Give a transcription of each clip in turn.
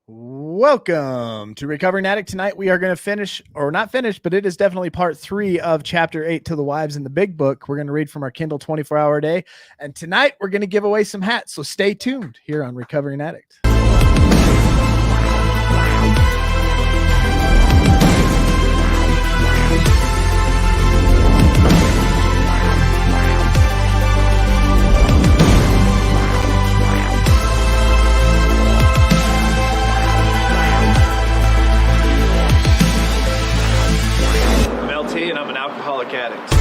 Welcome to Recovering Addict. Tonight we are going to finish, or not finish, but it is definitely part 3 of chapter 8 to the wives in the big book. We're going to read from our Kindle 24-hour day. And tonight we're going to give away some hats. So stay tuned here on Recovering Addict. And I'm an alcoholic addict.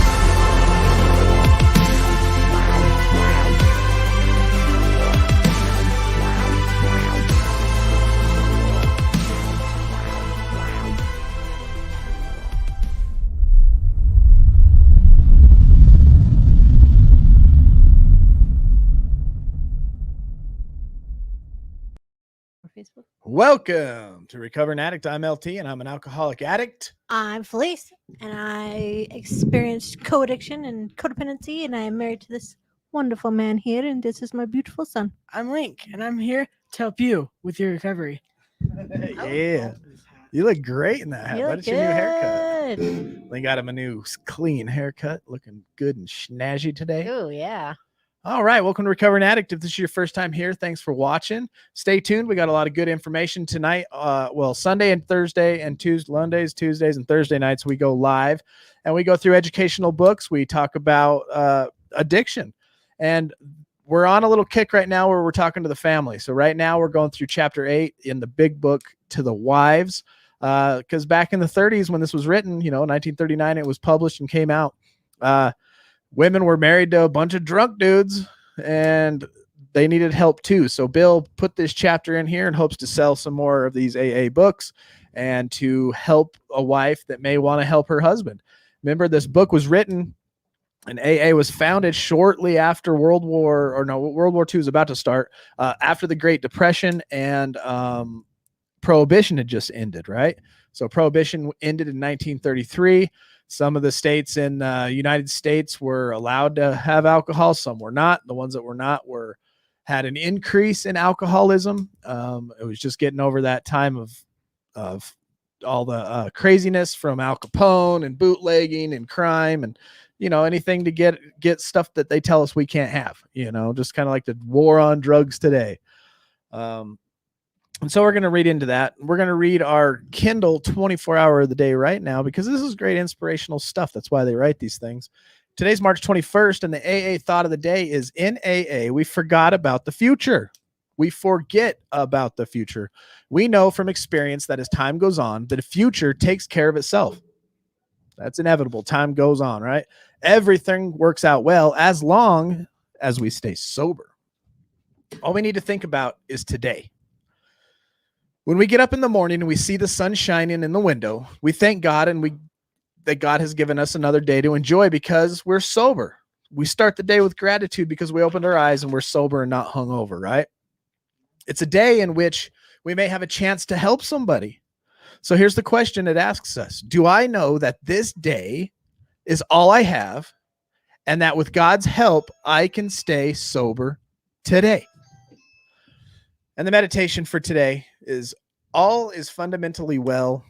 Facebook. Welcome to Recovering Addict. I'm LT and I'm an alcoholic addict. I'm Felice and I experienced co-addiction and codependency, and I am married to this wonderful man here, and this is my beautiful son. I'm Link and I'm here to help you with your recovery. Yeah. You look great in that hat. You But look it's your new haircut. good. They got him a new clean haircut, looking good and snazzy today. Oh yeah. All right, welcome to Recovering Addict. If this is your first time here, thanks for watching. Stay tuned. We got a lot of good information tonight. Sunday and Thursday and Mondays, Tuesdays, and Thursday nights we go live, and we go through educational books. We talk about addiction, and we're on a little kick right now where we're talking to the family. So right now we're going through chapter 8 in the big book to the wives, because back in the 30s when this was written, 1939, it was published and came out. Women were married to a bunch of drunk dudes and they needed help too. So Bill put this chapter in here and hopes to sell some more of these AA books and to help a wife that may want to help her husband. Remember, this book was written and AA was founded shortly after World War II was about to start, after the Great Depression, and Prohibition had just ended, right? So Prohibition ended in 1933. Some of the states in the United States were allowed to have alcohol. Some were not. The ones that were not had an increase in alcoholism. It was just getting over that time of all the craziness from Al Capone and bootlegging and crime and, anything to get stuff that they tell us we can't have, just kind of like the war on drugs today. And so we're going to read into that. We're going to read our Kindle 24-hour of the day right now because this is great inspirational stuff. That's why they write these things. Today's March 21st, and the AA thought of the day is, in AA, we forgot about the future. We forget about the future. We know from experience that as time goes on, the future takes care of itself. That's inevitable. Time goes on, right? Everything works out well as long as we stay sober. All we need to think about is today. When we get up in the morning and we see the sun shining in the window, we thank God that God has given us another day to enjoy because we're sober. We start the day with gratitude because we opened our eyes and we're sober and not hungover, right? It's a day in which we may have a chance to help somebody. So here's the question it asks us. Do I know that this day is all I have and that with God's help, I can stay sober today? And the meditation for today is all is fundamentally well.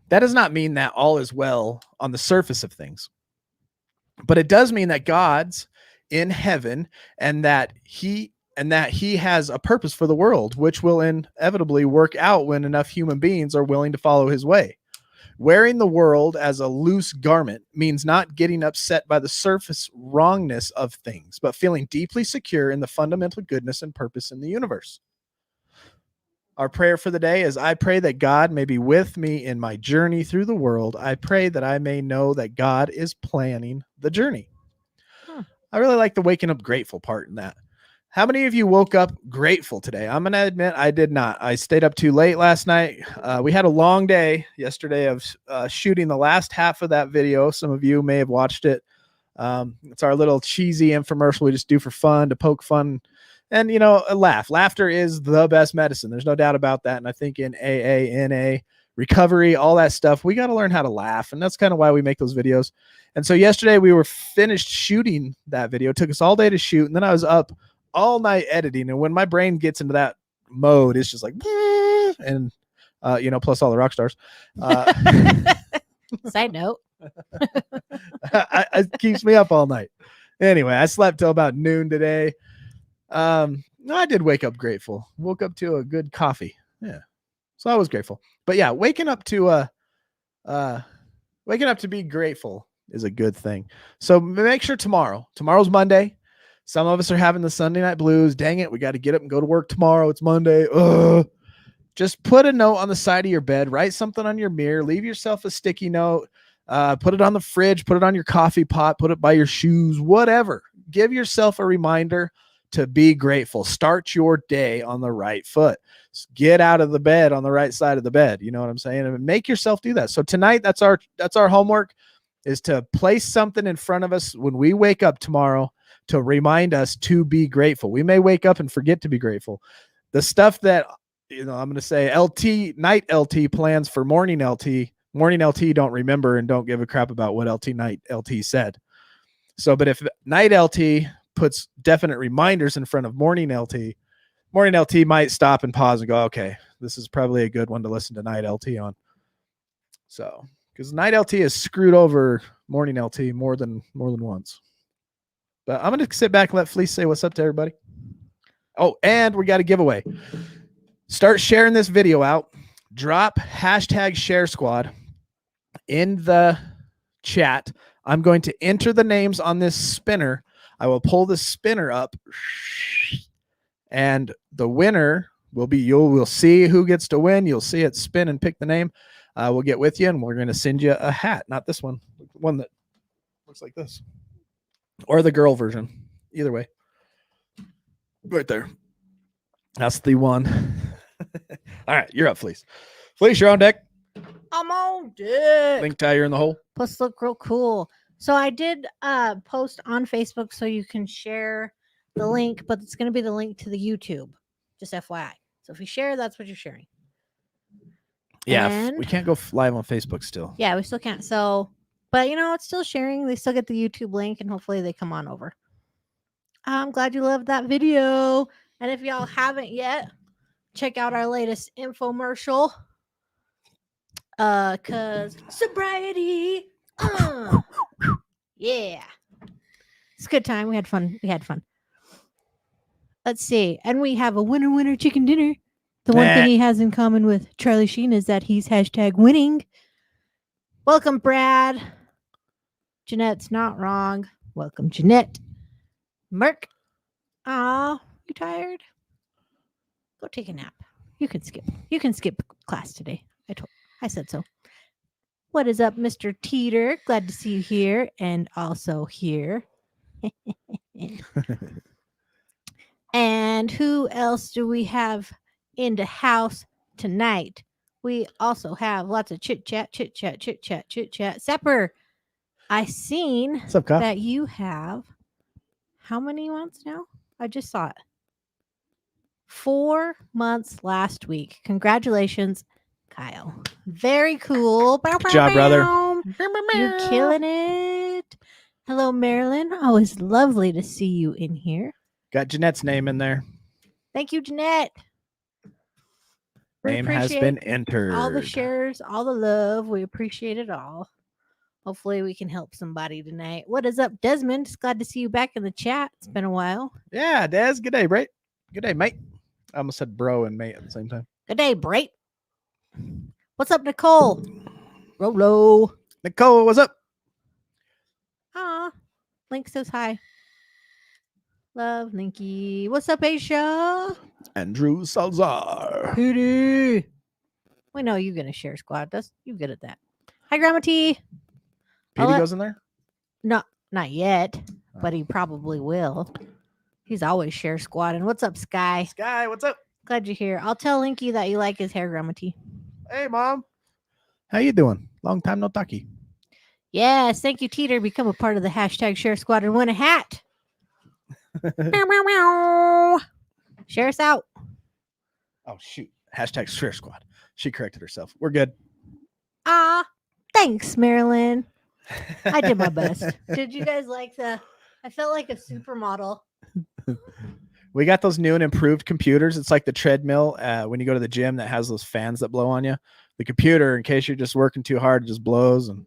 That does not mean that all is well on the surface of things, but it does mean that God's in heaven and that he has a purpose for the world, which will inevitably work out when enough human beings are willing to follow his way. Wearing the world as a loose garment means not getting upset by the surface wrongness of things, but feeling deeply secure in the fundamental goodness and purpose in the universe. Our prayer for the day is, I pray that God may be with me in my journey through the world. I pray that I may know that God is planning the journey. I really like the waking up grateful part in that. How many of you woke up grateful today? I'm going to admit I did not. I stayed up too late last night. We had a long day yesterday of shooting the last half of that video. Some of you may have watched it. It's our little cheesy infomercial we just do for fun, to poke fun. And, a laugh. Laughter is the best medicine. There's no doubt about that. And I think in AA, NA, recovery, all that stuff, we got to learn how to laugh. And that's kind of why we make those videos. And so yesterday we were finished shooting that video. It took us all day to shoot. And then I was up all night editing. And when my brain gets into that mode, it's just like, and plus all the rock stars. Side note. It keeps me up all night. Anyway, I slept till about noon today. No, I did wake up grateful. Woke up to a good coffee. Yeah. So I was grateful. But yeah, waking up to be grateful is a good thing. So make sure tomorrow's Monday. Some of us are having the Sunday night blues. Dang it, we got to get up and go to work tomorrow. It's Monday. Just put a note on the side of your bed, write something on your mirror, leave yourself a sticky note, put it on the fridge, put it on your coffee pot, put it by your shoes, whatever. Give yourself a reminder to be grateful. Start your day on the right foot. Get out of the bed on the right side of the bed. You know what I'm saying? And make yourself do that. So tonight, that's our homework, is to place something in front of us when we wake up tomorrow to remind us to be grateful. We may wake up and forget to be grateful. The stuff that, I'm going to say night LT plans for morning LT. Morning LT don't remember and don't give a crap about what night LT said. So, but if night LT puts definite reminders in front of morning LT might stop and pause and go, okay, this is probably a good one to listen to night LT on. So, because night LT has screwed over morning LT more than once. But I'm going to sit back and let Fleece say what's up to everybody. Oh, and we got a giveaway. Start sharing this video out. Drop #ShareSquad in the chat. I'm going to enter the names on this spinner. I will pull the spinner up, and the winner will be, you'll see who gets to win. You'll see it spin and pick the name. We'll get with you, and we're going to send you a hat. Not this one that looks like this, or the girl version. Either way. Right there. That's the one. All right, you're up, Fleece. Fleece, you're on deck. I'm on deck. Link tie, you're in the hole. Plus, look real cool. So I did post on Facebook so you can share the link, but it's going to be the link to the YouTube. Just FYI. So if you share, that's what you're sharing. Yeah, And we can't go live on Facebook still. yeah, we still can't. So, but it's still sharing. They still get the YouTube link, and hopefully they come on over. I'm glad you loved that video. And if y'all haven't yet, check out our latest infomercial. Cause sobriety. Yeah. It's a good time. We had fun. Let's see. And we have a winner chicken dinner. The one thing he has in common with Charlie Sheen is that he's #winning. Welcome, Brad. Jeanette's not wrong. Welcome, Jeanette. Merc. Aw, you tired? Go take a nap. You can skip class today. I said so. What is up, Mr. Teeter? Glad to see you here and also here. And who else do we have in the house tonight? We also have lots of chit chat. Sepper, I seen What's up, Kyle? that you have how many months now? I just saw it. 4 months last week. Congratulations, Kyle. Very cool. Good job, brother. You're killing it. Hello, Marilyn. Always lovely to see you in here. Got Jeanette's name in there. Thank you, Jeanette. We Name has appreciate been entered. all the shares, all the love. We appreciate it all. Hopefully we can help somebody tonight. What is up, Desmond? It's glad to see you back in the chat. It's been a while. Yeah, Des. Good day, Bray. Good day, mate. I almost said bro and mate at the same time. Good day, Brait. What's up, Nicole? Rolo. Nicole, what's up? Ah, Link says hi. Love, Linky. What's up, Aisha? Andrew Salzar. Hootie. We know you're gonna share squad. You're good at that. Hi, Grandma T. Petey goes in there? No, not yet, but he probably will. He's always share squad. And what's up, Sky? Sky, what's up? Glad you're here. I'll tell Linky that you like his hair, Grandma T. Hey, Mom. How you doing? Long time no talkie. Yes, thank you, Teeter. Become a part of the #share squad and win a hat. Meow, meow, meow. Share us out. Oh, shoot. #share squad. She corrected herself. We're good. Thanks, Marilyn. I did my best. Did you guys like I felt like a supermodel. We got those new and improved computers. It's like the treadmill when you go to the gym that has those fans that blow on you. The computer, in case you're just working too hard, it just blows, and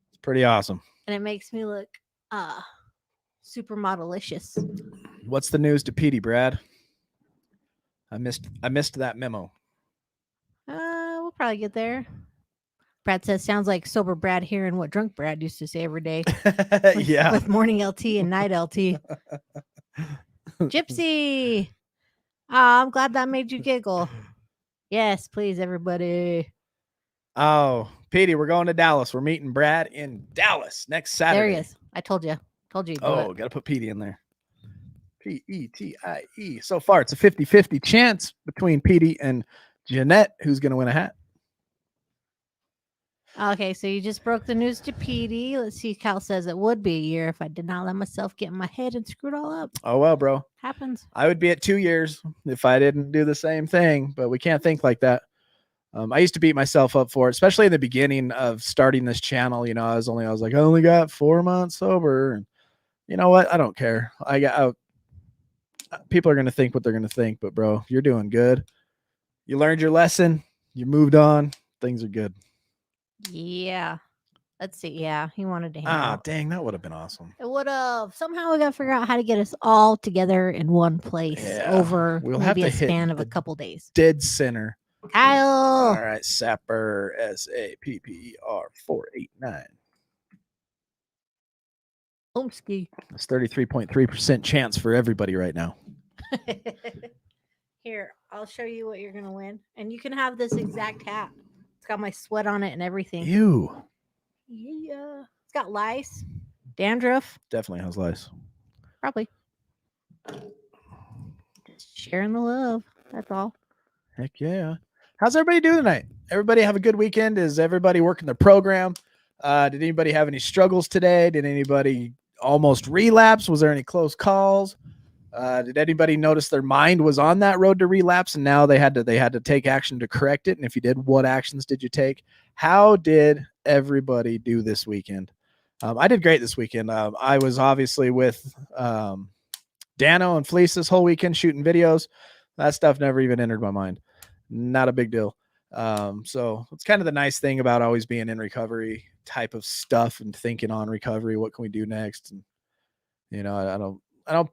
it's pretty awesome. And it makes me look supermodelicious. What's the news to Petey, Brad? I missed that memo. We'll probably get there. Brad says, sounds like sober Brad hearing what drunk Brad used to say every day. Yeah. With morning LT and night LT. Gypsy. I'm glad that made you giggle. Yes, please, everybody. Oh, Petey, we're going to Dallas. We're meeting Brad in Dallas next Saturday. There he is. I told you. Told you. Oh, got to put Petey in there. P-E-T-I-E. So far, it's a 50-50 chance between Petey and Jeanette, who's going to win a hat. Okay, so you just broke the news to Petey. Let's see. Cal says it would be a year if I did not let myself get in my head and screw it all up. Oh, well, bro. Happens. I would be at 2 years if I didn't do the same thing, but we can't think like that. I used to beat myself up for it, especially in the beginning of starting this channel. You know, I was like, I only got 4 months sober. And you know what? I don't care. People are going to think what they're going to think, but bro, you're doing good. You learned your lesson. You moved on. Things are good. Yeah. Let's see. Yeah, he wanted to hang Ah, out. dang, that would have been awesome. It would have. Somehow we got to figure out how to get us all together in one place over we'll have maybe to a hit span of a the couple days. Dead center. Kyle. All right, Sapper, SAPPER 489. Homesky. That's 33.3% chance for everybody right now. Here, I'll show you what you're going to win. And you can have this exact hat. It's got my sweat on it and everything. Ew. Yeah. It's got lice, dandruff. Definitely has lice. Probably. Just sharing the love. That's all. Heck yeah. How's everybody doing tonight? Everybody have a good weekend? Is everybody working their program? Did anybody have any struggles today? Did anybody almost relapse? Was there any close calls? Did anybody notice their mind was on that road to relapse and now they had to take action to correct it? And if you did, what actions did you take? How did everybody do this weekend? I did great this weekend. I was obviously with Dano and Fleece this whole weekend shooting videos. That stuff never even entered my mind. Not a big deal. So it's kind of the nice thing about always being in recovery type of stuff and thinking on recovery. What can we do next? And you know, I don't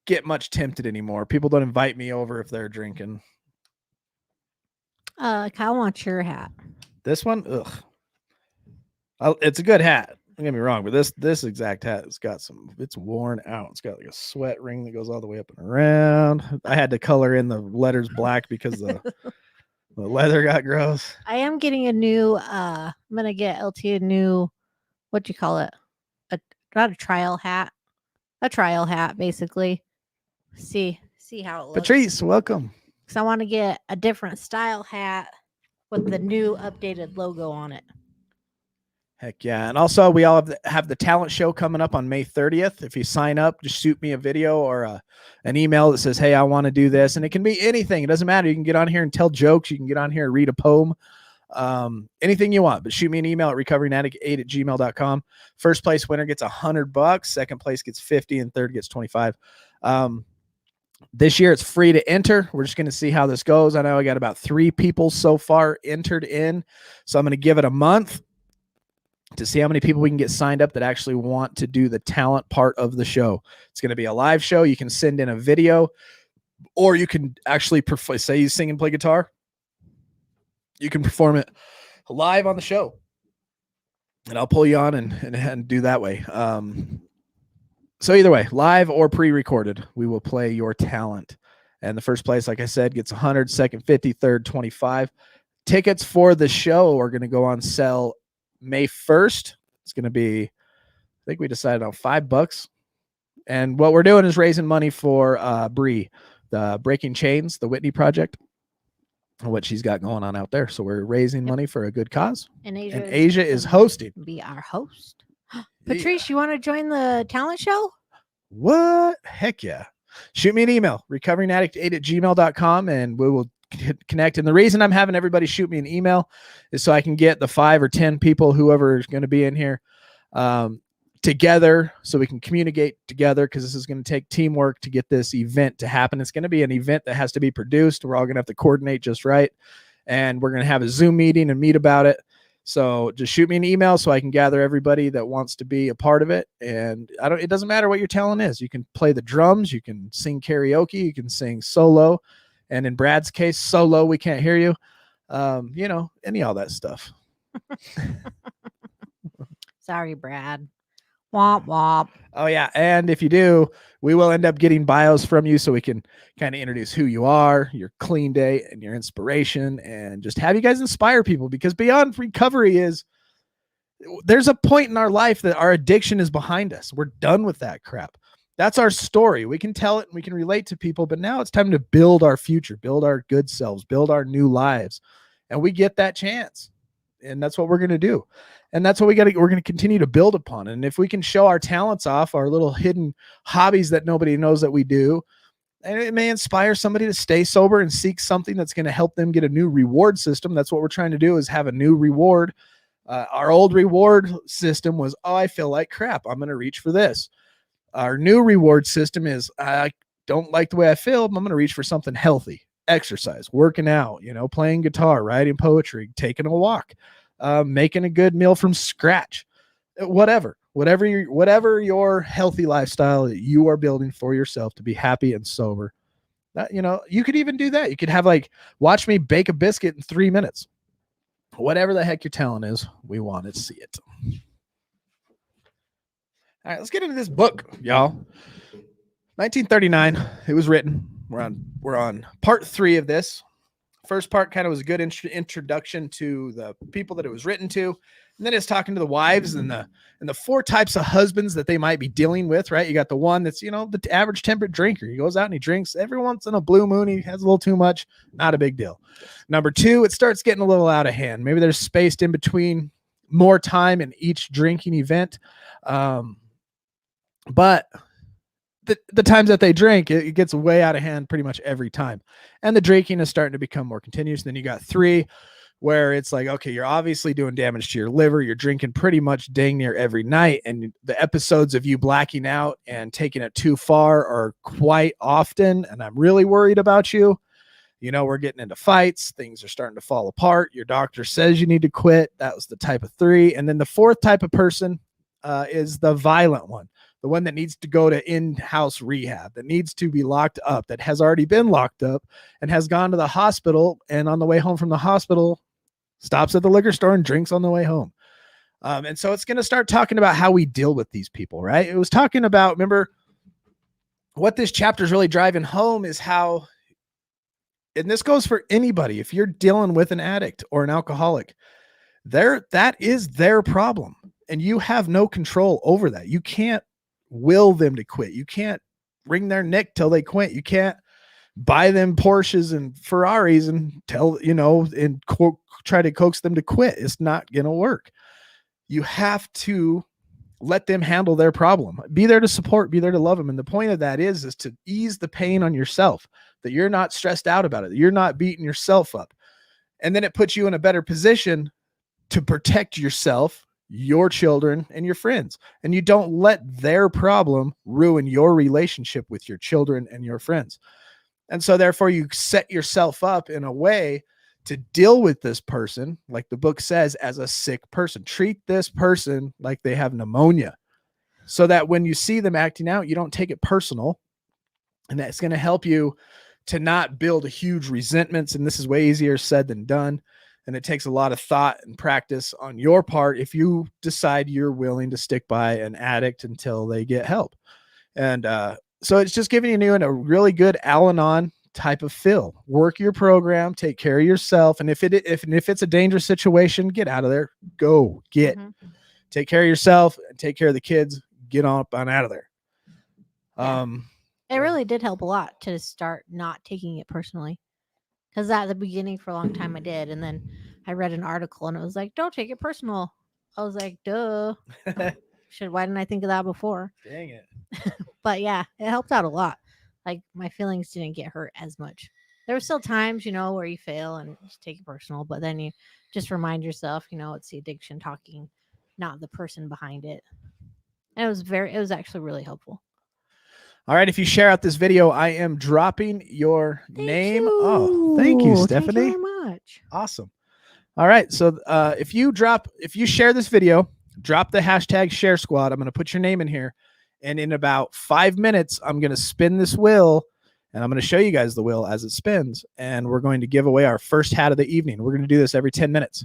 get much tempted anymore. People don't invite me over if they're drinking. Kyle wants your hat. This one, it's a good hat. Don't get me wrong, but this exact hat has got it's worn out. It's got like a sweat ring that goes all the way up and around. I had to color in the letters black because the leather got gross. I am getting a new, I'm going to get LT a new, what do you call it? Not a trial hat. A trial hat, basically. See how it looks. Patrice, welcome. Because I want to get a different style hat with the new updated logo on it. Heck yeah. And also we all have the talent show coming up on May 30th. If you sign up, just shoot me a video or an email that says, hey, I want to do this. And it can be anything. It doesn't matter. You can get on here and tell jokes. You can get on here and read a poem. Anything you want, but shoot me an email at recoveringaddict8@gmail.com. First place winner gets $100. Second place gets 50 and third gets 25. This year it's free to enter. We're just going to see how this goes. I know I got about 3 people so far entered in. So I'm going to give it a month to see how many people we can get signed up that actually want to do the talent part of the show. It's going to be a live show. You can send in a video or you can actually say you sing and play guitar. You can perform it live on the show and I'll pull you on and do that way. So either way, live or pre-recorded, we will play your talent. And the first place, like I said, gets 100, second 50, third 25. Tickets for the show are going to go on sale May 1st. It's going to be, I think we decided on $5. And what we're doing is raising money for Bree, the Breaking Chains, the Whitney Project, what she's got going on out there. So we're raising money for a good cause. And Asia is hosting. Be our host. Patrice, you want to join the talent show? What? Heck yeah. Shoot me an email, recoveringaddict8@gmail.com, and we will connect. And the reason I'm having everybody shoot me an email is so I can get the 5 or 10 people, whoever is going to be in here, together so we can communicate together, because this is going to take teamwork to get this event to happen. It's going to be an event that has to be produced. We're all going to have to coordinate just right. And we're going to have a Zoom meeting and meet about it. So just shoot me an email so I can gather everybody that wants to be a part of it. And it doesn't matter what your talent is. You can play the drums, you can sing karaoke, you can sing solo. And in Brad's case, solo, we can't hear you. Any all that stuff. Sorry, Brad. Womp womp. Oh yeah. And if you do, we will end up getting bios from you so we can kind of introduce who you are, your clean day, and your inspiration, and just have you guys inspire people, because beyond recovery there's a point in our life that our addiction is behind us. We're done with that crap. That's our story. We can tell it and we can relate to people, but now it's time to build our future, build our good selves, build our new lives. And we get that chance. And that's what we're going to do. And that's what we're going to continue to build upon. And if we can show our talents off, our little hidden hobbies that nobody knows that we do, and it may inspire somebody to stay sober and seek something that's going to help them get a new reward system. That's what we're trying to do, is have a new reward. Our old reward system was, I feel like crap, I'm going to reach for this. Our new reward system is, I don't like the way I feel, but I'm going to reach for something healthy. Exercise, working out, playing guitar, writing poetry, taking a walk, making a good meal from scratch, whatever your healthy lifestyle that you are building for yourself to be happy and sober. That, you could even do that. You could have watch me bake a biscuit in 3 minutes. Whatever the heck your talent is, we want to see it. All right, let's get into this book, y'all. 1939, it was written. We're on part 3 of this. First part kind of was a good introduction to the people that it was written to, and then it's talking to the wives and the 4 types of husbands that they might be dealing with. Right, you got the one that's the average temperate drinker. He goes out and he drinks every once in a blue moon. He has a little too much, not a big deal. Number 2, it starts getting a little out of hand. Maybe there's spaced in between more time in each drinking event, but the times that they drink, it gets way out of hand pretty much every time. And the drinking is starting to become more continuous. Then you got 3, where it's like, okay, you're obviously doing damage to your liver. You're drinking pretty much dang near every night. And the episodes of you blacking out and taking it too far are quite often. And I'm really worried about you. We're getting into fights. Things are starting to fall apart. Your doctor says you need to quit. That was the type of 3. And then the 4th type of person is the violent one. The one that needs to go to in-house rehab, that needs to be locked up, that has already been locked up and has gone to the hospital, and on the way home from the hospital stops at the liquor store and drinks on the way home. And so it's going to start talking about how we deal with these people, right? It was talking about, remember, what this chapter is really driving home is how, and this goes for anybody, if you're dealing with an addict or an alcoholic, that is their problem, and you have no control over that. You can't will them to quit. You can't wring their neck till they quit. You can't buy them Porsches and Ferraris and try to coax them to quit. It's not going to work. You have to let them handle their problem. Be there to support, be there to love them. And the point of that is to ease the pain on yourself, that you're not stressed out about it, that you're not beating yourself up. And then it puts you in a better position to protect yourself, your children, and your friends. And you don't let their problem ruin your relationship with your children and your friends. And so therefore you set yourself up in a way to deal with this person, like the book says, as a sick person. Treat this person like they have pneumonia, so that when you see them acting out, you don't take it personal. And that's going to help you to not build a huge resentments. And this is way easier said than done. And it takes a lot of thought and practice on your part if you decide you're willing to stick by an addict until they get help. And so it's just giving you a really good Al-Anon type of feel. Work your program, take care of yourself. And if it's a dangerous situation, get out of there. Go get. Mm-hmm. Take care of yourself and take care of the kids. Get on out of there. Yeah. It really did help a lot to start not taking it personally. Because at the beginning for a long time I did. And then I read an article and it was like, don't take it personal. I was like, duh. Why didn't I think of that before? Dang it. But yeah, it helped out a lot. Like my feelings didn't get hurt as much. There were still times, where you fail and just take it personal. But then you just remind yourself, it's the addiction talking, not the person behind it. And it was actually really helpful. All right, if you share out this video, I am dropping your name. Oh, thank you, Stephanie. Thank you very much. Awesome. All right, so if you share this video, drop the hashtag share squad. I'm going to put your name in here, and in about 5 minutes, I'm going to spin this wheel, and I'm going to show you guys the wheel as it spins, and we're going to give away our first hat of the evening. We're going to do this every 10 minutes.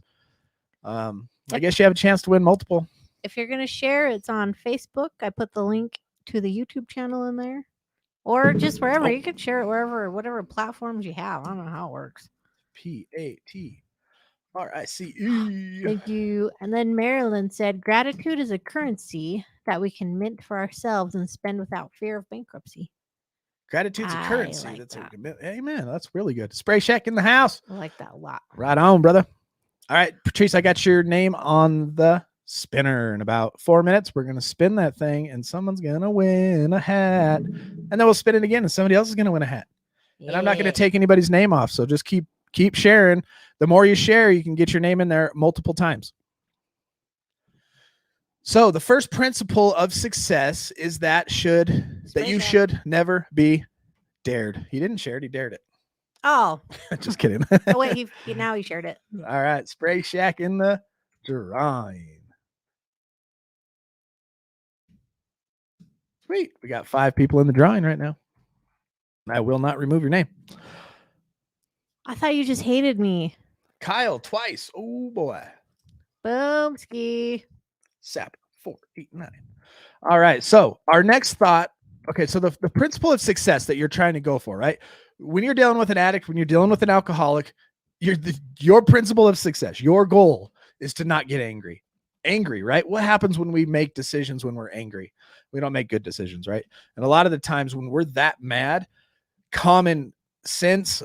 I guess you have a chance to win multiple. If you're going to share, it's on Facebook. I put the link to the YouTube channel in there, or just wherever. You can share it wherever, whatever platforms you have. I don't know how it works. PATRICE. Thank you. And then Marilyn said, gratitude is a currency that we can mint for ourselves and spend without fear of bankruptcy. Gratitude's a I currency. like That's that. Amen. That's really good. Spray Shack in the house. I like that a lot. Right on, brother. All right, Patrice, I got your name on the spinner. In about 4 minutes, we're going to spin that thing, and someone's going to win a hat. And then we'll spin it again, and somebody else is going to win a hat. And I'm not going to take anybody's name off, so just keep sharing. The more you share, you can get your name in there multiple times. So the first principle of success is that you should never be dared. He didn't share it, he dared it. Oh. Just kidding. Oh, wait, now he shared it. All right, Spray Shack in the drawing. Sweet. We got 5 people in the drawing right now. I will not remove your name. I thought you just hated me. Kyle, twice. Oh, boy. Boom, ski. Sap, 4, 8, 9. All right, so our next thought. Okay, so the principle of success that you're trying to go for, right? When you're dealing with an addict, when you're dealing with an alcoholic, your principle of success, your goal is to not get angry. Angry, right? What happens when we make decisions when we're angry? We don't make good decisions, right? And a lot of the times when we're that mad, common sense,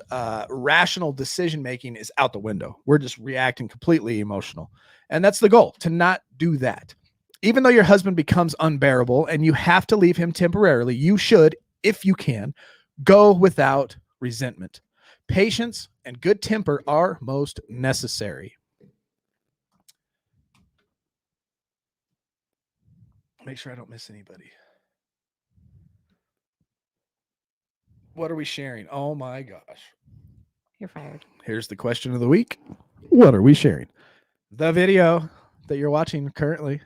rational decision making is out the window. We're just reacting completely emotional. And that's the goal, to not do that. Even though your husband becomes unbearable and you have to leave him temporarily, you should, if you can, go without resentment. Patience and good temper are most necessary. Make sure I don't miss anybody. What are we sharing? Oh my gosh. You're fired. Here's the question of the week. What are we sharing? The video that you're watching currently.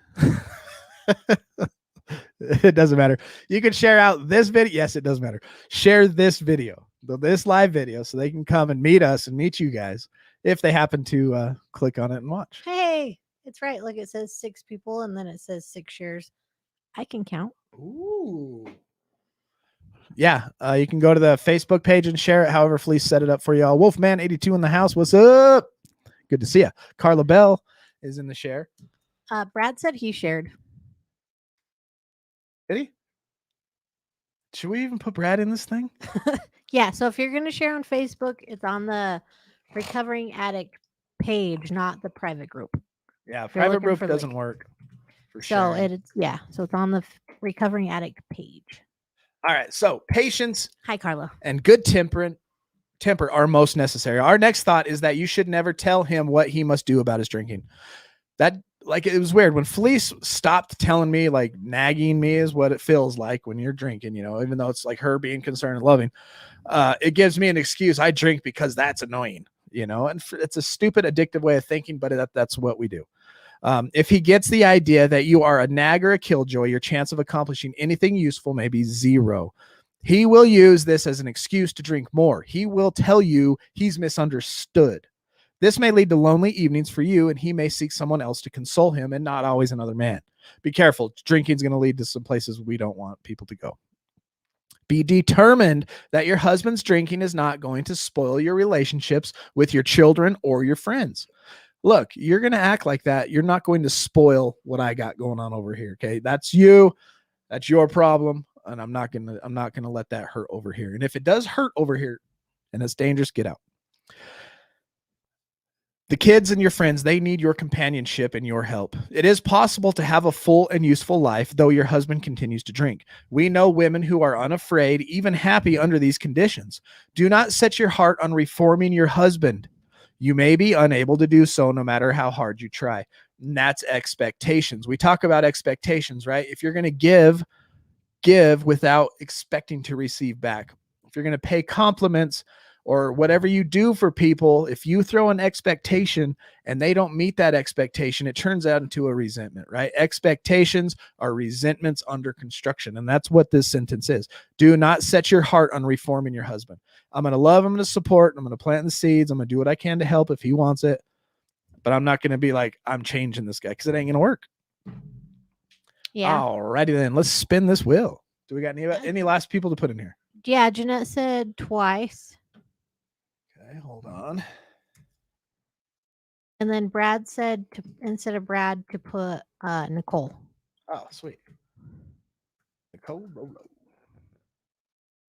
It doesn't matter. You can share out this video. Yes, it does matter. Share this video, this live video, so they can come and meet us and meet you guys if they happen to click on it and watch. Hey, it's right. Look, it says 6 people and then it says 6 shares. I can count. Ooh. Yeah, you can go to the Facebook page and share it. However, Fleece set it up for y'all. Wolfman82 in the house. What's up? Good to see you. Carla Bell is in the share. Brad said he shared. Did he? Should we even put Brad in this thing? Yeah, so if you're going to share on Facebook, it's on the Recovering Addict page, not the private group. Yeah, you're private looking group for the doesn't link. work. For So sharing. so it's on the Recovering Addict page. All right, so patience Hi, Carla. and good temper are most necessary. Our next thought is that you should never tell him what he must do about his drinking. That, like, it was weird when Fleece stopped telling me, like, nagging me is what it feels like when you're drinking, you know, even though it's like her being concerned and loving. It gives me an excuse. I drink because that's annoying, you know, and it's a stupid, addictive way of thinking, but that's what we do. If he gets the idea that you are a nag or a killjoy, your chance of accomplishing anything useful may be 0. He will use this as an excuse to drink more. He will tell you he's misunderstood. This may lead to lonely evenings for you, and he may seek someone else to console him and not always another man. Be careful. Drinking is going to lead to some places we don't want people to go. Be determined that your husband's drinking is not going to spoil your relationships with your children or your friends. Look, you're going to act like that. You're not going to spoil what I got going on over here. Okay. That's you. That's your problem. And I'm not going to let that hurt over here. And if it does hurt over here and it's dangerous, get out. The kids and your friends, they need your companionship and your help. It is possible to have a full and useful life, though your husband continues to drink. We know women who are unafraid, even happy under these conditions. Do not set your heart on reforming your husband. You may be unable to do so no matter how hard you try. And that's expectations. We talk about expectations, right? If you're going to give without expecting to receive back. If you're going to pay compliments or whatever you do for people, if you throw an expectation and they don't meet that expectation, it turns out into a resentment, right? Expectations are resentments under construction. And that's what this sentence is. Do not set your heart on reforming your husband. I'm going to love, I'm going to support, I'm going to plant the seeds, I'm going to do what I can to help if he wants it. But I'm not going to be like, I'm changing this guy, because it ain't going to work. Yeah. Alrighty then, let's spin this wheel. Do we got any last people to put in here? Yeah, Jeanette said twice. Okay, hold on. And then Brad said instead of Brad to put Nicole. Oh, sweet. Nicole Rolo.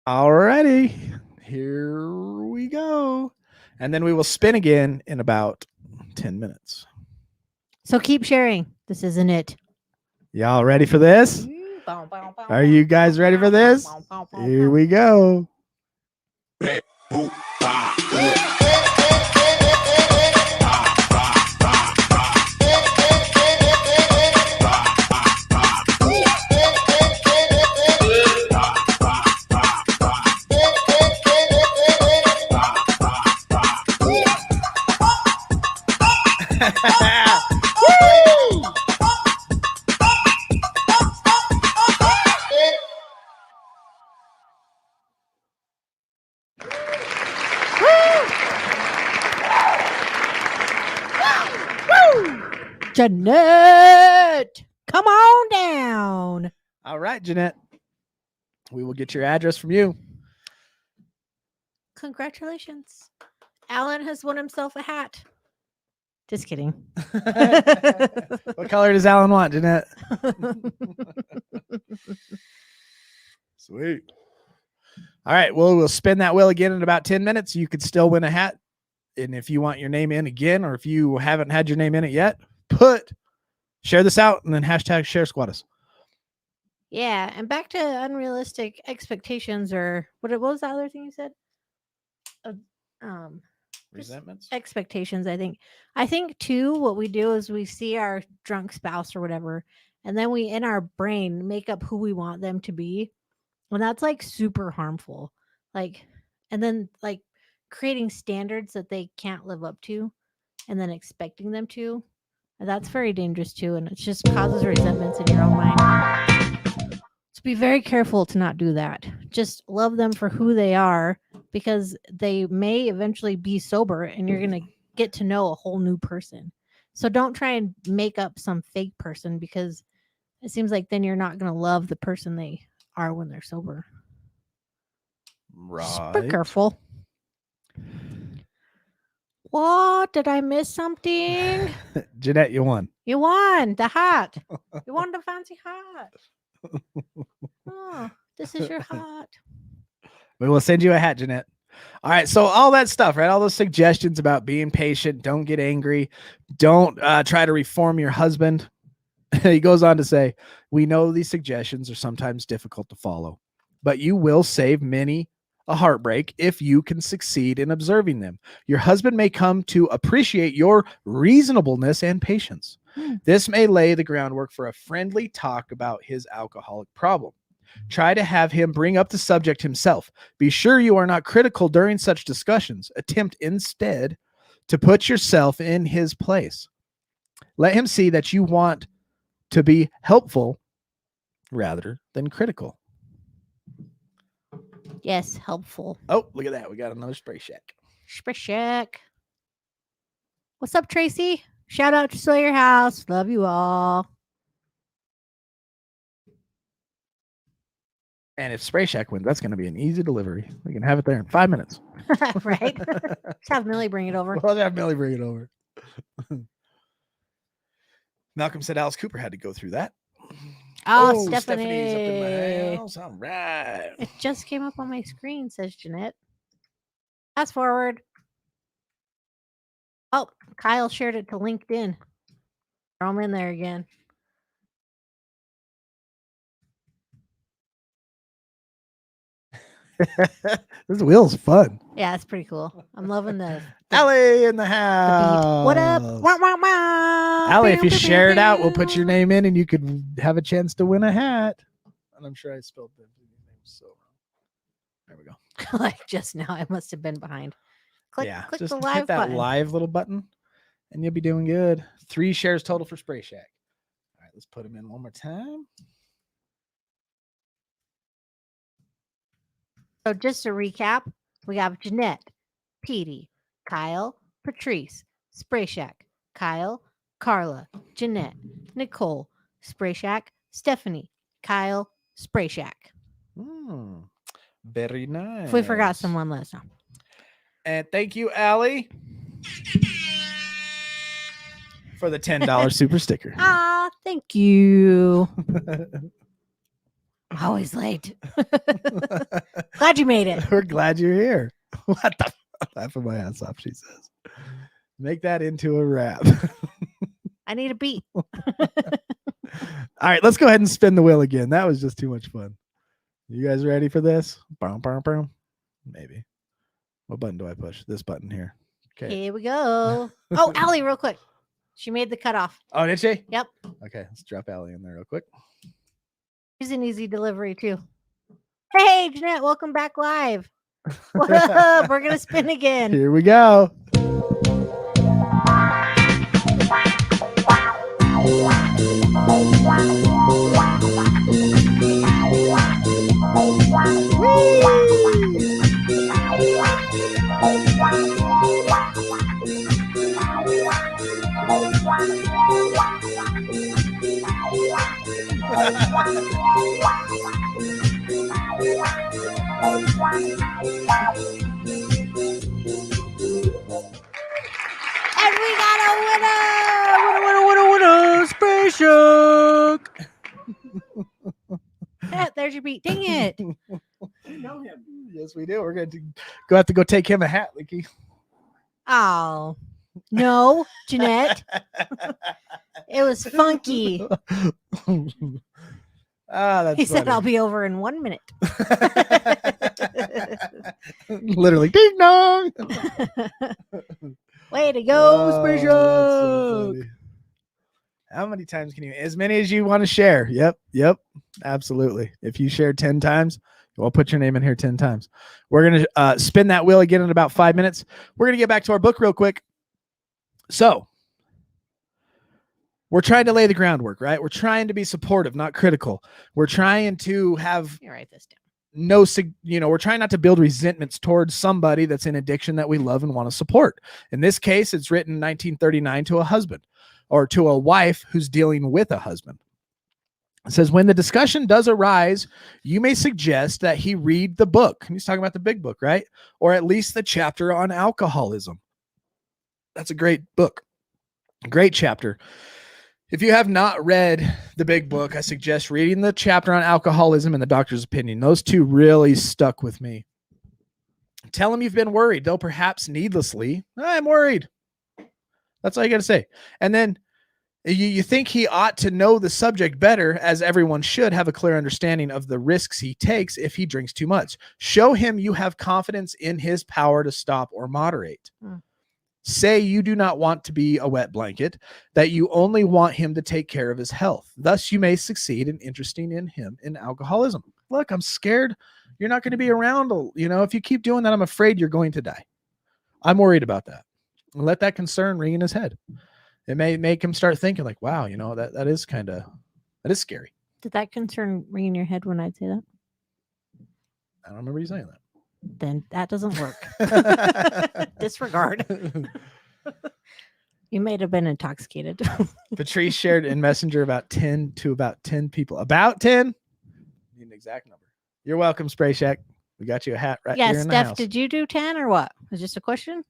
Alrighty, here we go. And then we will spin again in about 10 minutes. So keep sharing. This isn't it. Y'all ready for this? Are you guys ready for this? Here we go. Woo! Jeanette, come on down. All right, Jeanette. We will get your address from you. Congratulations. Alan has won himself a hat. Just kidding. What color does Alan want, Jeanette? Sweet. All right. Well, we'll spin that wheel again in about 10 minutes. You could still win a hat. And if you want your name in again, or if you haven't had your name in it yet, share this out and then hashtag share squatters. Yeah. And back to unrealistic expectations, or what was the other thing you said? Resentments. Expectations. I think too, what we do is we see our drunk spouse or whatever, and then we in our brain make up who we want them to be. And that's like super harmful. Like, and then like creating standards that they can't live up to and then expecting them to. And that's very dangerous too. And it just causes resentments in your own mind. So be very careful to not do that. Just love them for who they are, because they may eventually be sober and you're going to get to know a whole new person. So don't try and make up some fake person, because it seems like then you're not going to love the person they are when they're sober. Right. Just be careful. What? Did I miss something? Jeanette, you won. You won the hat. You won the fancy hat. Oh, this is your hat. We will send you a hat, Jeanette. All right. So all that stuff, right? All those suggestions about being patient, don't get angry, don't try to reform your husband. He goes on to say, we know these suggestions are sometimes difficult to follow, but you will save many a heartbreak if you can succeed in observing them. Your husband may come to appreciate your reasonableness and patience. This may lay the groundwork for a friendly talk about his alcoholic problem. Try to have him bring up the subject himself. Be sure you are not critical during such discussions. Attempt instead to put yourself in his place. Let him see that you want to be helpful rather than critical. Yes, helpful. Oh, look at that. We got another spray shack. Spray shack. What's up, Tracy? Shout out to Sawyer House. Love you all. And if Spray Shack wins, that's going to be an easy delivery. We can have it there in 5 minutes. Right? Just have Millie bring it over. We'll have Millie bring it over. Malcolm said Alice Cooper had to go through that. Oh, Stephanie's up in Stephanie. my house. All right. It just came up on my screen, says Jeanette. Fast forward. Oh, Kyle shared it to LinkedIn. I'm in there again. This wheel's fun. Yeah, it's pretty cool. I'm loving the Allie in the beat. house. What up? Wah, wah, wah. Allie, if you Pew, pew, share it pew, out, we'll put pew. your name in and you could have a chance to win a hat. And I'm sure I spelled the name so wrong. There we go. Like just now, I must have been behind. Click Just the hit live that button. live little button and you'll be doing good. 3 shares total for Spray Shack. All right, let's put them in one more time. So just to recap, we got Jeanette, Petey, Kyle, Patrice, Spray Shack, Kyle, Carla, Jeanette, Nicole, Spray Shack, Stephanie, Kyle, Spray Shack. Very nice. If we forgot someone, let us know. And thank you, Allie, for the $10 super sticker. Ah, thank you. Always late. Glad you made it. We're glad you're here. What the laughing my ass off, she says. Make that into a rap. I need a beat. All right, let's go ahead and spin the wheel again. That was just too much fun. You guys ready for this? Boom, boom, boom. Maybe. What button do I push? This button here. Okay. Here we go. Oh, Allie, real quick. She made the cutoff. Oh, did she? Yep. Okay, let's drop Allie in there real quick. She's an easy delivery, too. Hey, Jeanette, welcome back live. What up? We're going to spin again. Here we go. And we got a Winner, Spray Shack. winner. There's your beat. Dang it. Know him. Yes, we do. We're going to have to go take him a hat, Licky. Oh, no, Jeanette. It was funky. That's He said, funny. I'll be over in 1 minute. Literally, ding dong. Way to go, Spray that's so Shack. funny. How many times can you? As many as you want to share. Yep. Absolutely. If you share 10 times, we'll put your name in here 10 times. We're going to spin that wheel again in about 5 minutes. We're going to get back to our book real quick. So we're trying to lay the groundwork, right? We're trying to be supportive, not critical. We're trying to have You write this down. we're trying not to build resentments towards somebody that's in addiction that we love and want to support. In this case, it's written in 1939 to a husband or to a wife who's dealing with a husband. It says, when the discussion does arise, you may suggest that he read the book. And he's talking about the big book, right? Or at least the chapter on alcoholism. That's a great book. Great chapter. If you have not read the big book, I suggest reading the chapter on alcoholism and the doctor's opinion. Those two really stuck with me. Tell him you've been worried, though perhaps needlessly. I'm worried. That's all you got to say. And then you think he ought to know the subject better, as everyone should have a clear understanding of the risks he takes if he drinks too much. Show him you have confidence in his power to stop or moderate. Say you do not want to be a wet blanket, that you only want him to take care of his health. Thus, you may succeed in interesting in him in alcoholism. Look, I'm scared you're not going to be around. If you keep doing that, I'm afraid you're going to die. I'm worried about that. Let that concern ring in his head. It may make him start thinking like, wow, that is scary. Did that concern ring in your head when I'd say that? I don't remember you saying that. Then that doesn't work. Disregard. You may have been intoxicated. Patrice shared in Messenger about 10 people. About 10? Need an exact number. You're welcome, Spray Shack. We got you a hat right Yeah, here in the Steph, house. did you do 10 or what? Was just a question?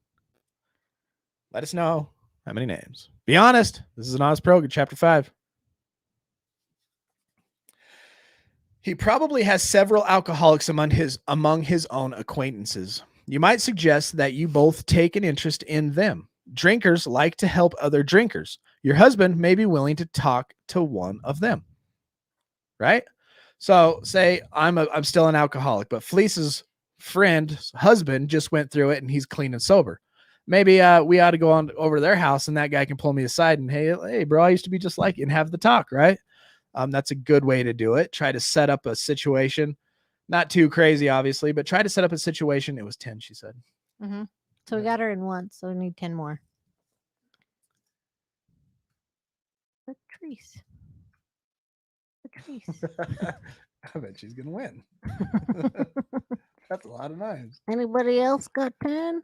Let us know how many names. Be honest. This is an honest program, chapter 5. He probably has several alcoholics among his own acquaintances. You might suggest that you both take an interest in them. Drinkers like to help other drinkers. Your husband may be willing to talk to one of them. Right? So say I'm still an alcoholic, but Fleece is friend's husband just went through it and he's clean and sober. Maybe we ought to go on over to their house and that guy can pull me aside and, hey, bro, I used to be just like you, and have the talk, right? That's a good way to do it. Try to set up a situation, not too crazy, obviously, but try to set up a situation. It was 10, she said. Mm-hmm. So we got her in once, so we need 10 more. Patrice. I bet she's gonna win. That's a lot of knives. Anybody else got 10?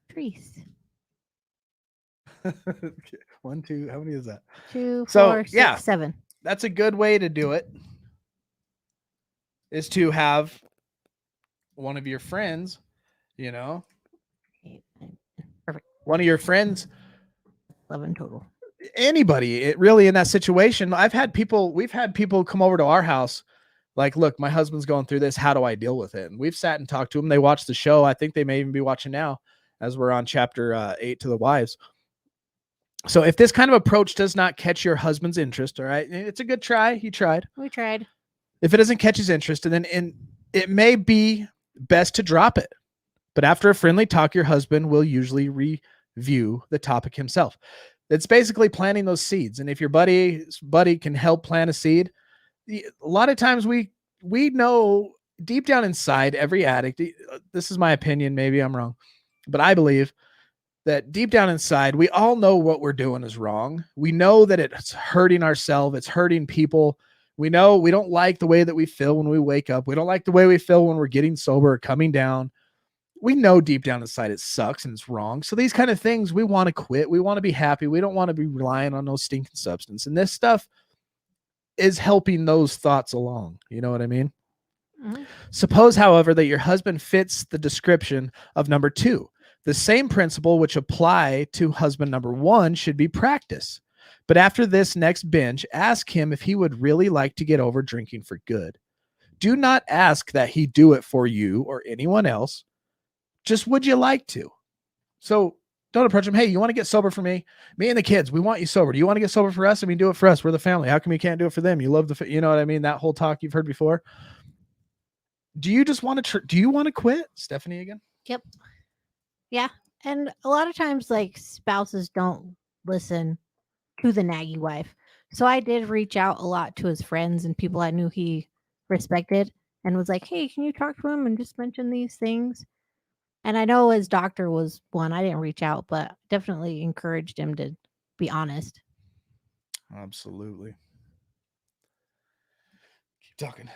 Patrice. 1, 2. How many is that? 2, 4, So, 6, yeah. 7. That's a good way to do it. Is to have one of your friends, Perfect. One of your friends, 11 total. Anybody, it really in that situation. We've had people come over to our house. Like, look, my husband's going through this. How do I deal with it? And we've sat and talked to them. They watched the show. I think they may even be watching now as we're on chapter 8 to the wives. So if this kind of approach does not catch your husband's interest, all right, it's a good try. He tried. We tried. If it doesn't catch his interest, and then it may be best to drop it. But after a friendly talk, your husband will usually review the topic himself. It's basically planting those seeds. And if your buddy can help plant a seed, a lot of times we know deep down inside every addict, this is my opinion, maybe I'm wrong, but I believe that deep down inside, we all know what we're doing is wrong. We know that it's hurting ourselves. It's hurting people. We know we don't like the way that we feel when we wake up. We don't like the way we feel when we're getting sober or coming down. We know deep down inside it sucks and it's wrong. So these kind of things, we want to quit. We want to be happy. We don't want to be relying on no stinking substance. And this stuff is helping those thoughts along. You know what I mean? Mm-hmm. Suppose, however, that your husband fits the description of number 2. The same principle which apply to husband number 1 should be practiced. But after this next binge, ask him if he would really like to get over drinking for good. Do not ask that he do it for you or anyone else. Just would you like to? So don't approach him. Hey, you want to get sober for me? Me and the kids, we want you sober. Do you want to get sober for us? I mean, do it for us. We're the family. How come you can't do it for them? You love you know what I mean? That whole talk you've heard before. Do you just want to, do you want to quit? Stephanie again? Yep. Yeah. And a lot of times, like, spouses don't listen to the naggy wife. So I did reach out a lot to his friends and people I knew he respected and was like, hey, can you talk to him and just mention these things? And I know his doctor was one. I didn't reach out, but definitely encouraged him to be honest. Absolutely. Keep talking.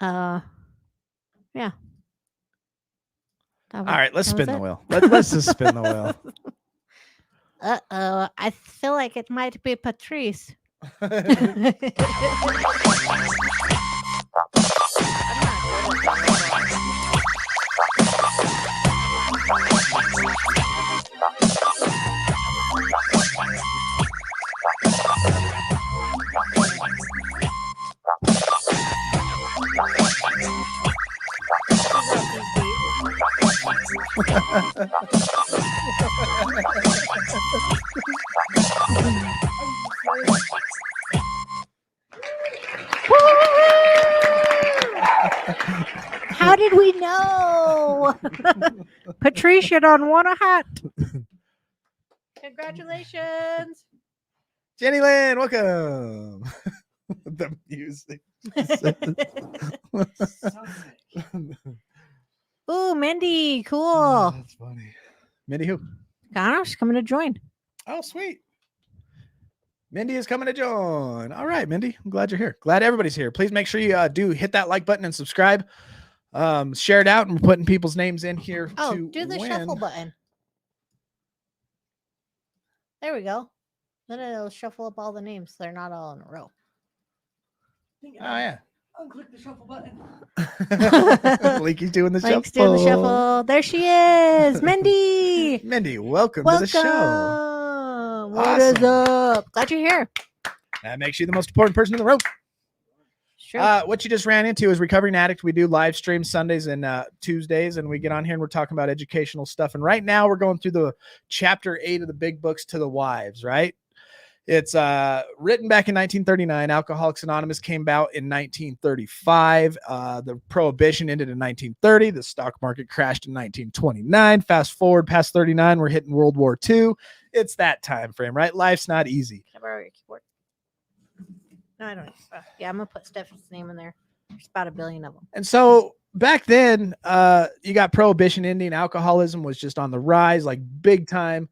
Yeah. All right, let's spin the wheel. Let's just spin the wheel. Uh-oh. I feel like it might be Patrice. How did we know? Patricia don't want a hat. Congratulations. Jenny Lynn, welcome. The music. Ooh, Mindy, cool. Oh, that's funny. Mindy who? She's coming to join. Oh, sweet. Mindy is coming to join. All right, Mindy. I'm glad you're here. Glad everybody's here. Please make sure you do hit that like button and subscribe. Share it out, and we're putting people's names in here. Oh, to do the win. shuffle button. There we go. Then it'll shuffle up all the names so they're not all in a row. Oh, yeah. Unclick the shuffle button. Leaky's doing the Link's shuffle. doing the shuffle. There she is. Mindy. Mindy, welcome to the show. What is up? Glad you're here. That makes you the most important person in the room. Sure. What you just ran into is Recovering Addict. We do live streams Sundays and Tuesdays, and we get on here and we're talking about educational stuff. And right now we're going through the chapter 8 of the big books to the wives, right? It's written back in 1939. Alcoholics Anonymous came about in 1935. The prohibition ended in 1930. The stock market crashed in 1929. Fast forward past 39, we're hitting World War II. It's that time frame, right? Life's not easy. Can I borrow your keyboard? No, I don't. Yeah, I'm gonna put Stephanie's name in there. There's about 1 billion of them. And so back then, you got prohibition ending. Alcoholism was just on the rise, like big time.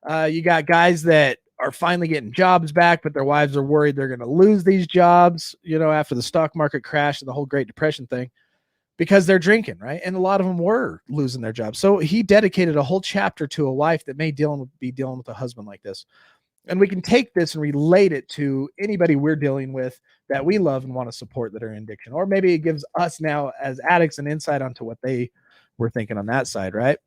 You got guys that are finally getting jobs back, but their wives are worried they're going to lose these jobs, after the stock market crash and the whole Great Depression thing, because they're drinking, right? And a lot of them were losing their jobs. So he dedicated a whole chapter to a wife that may be dealing with a husband like this. And we can take this and relate it to anybody we're dealing with that we love and want to support that are in addiction. Or maybe it gives us now as addicts an insight onto what they were thinking on that side, right?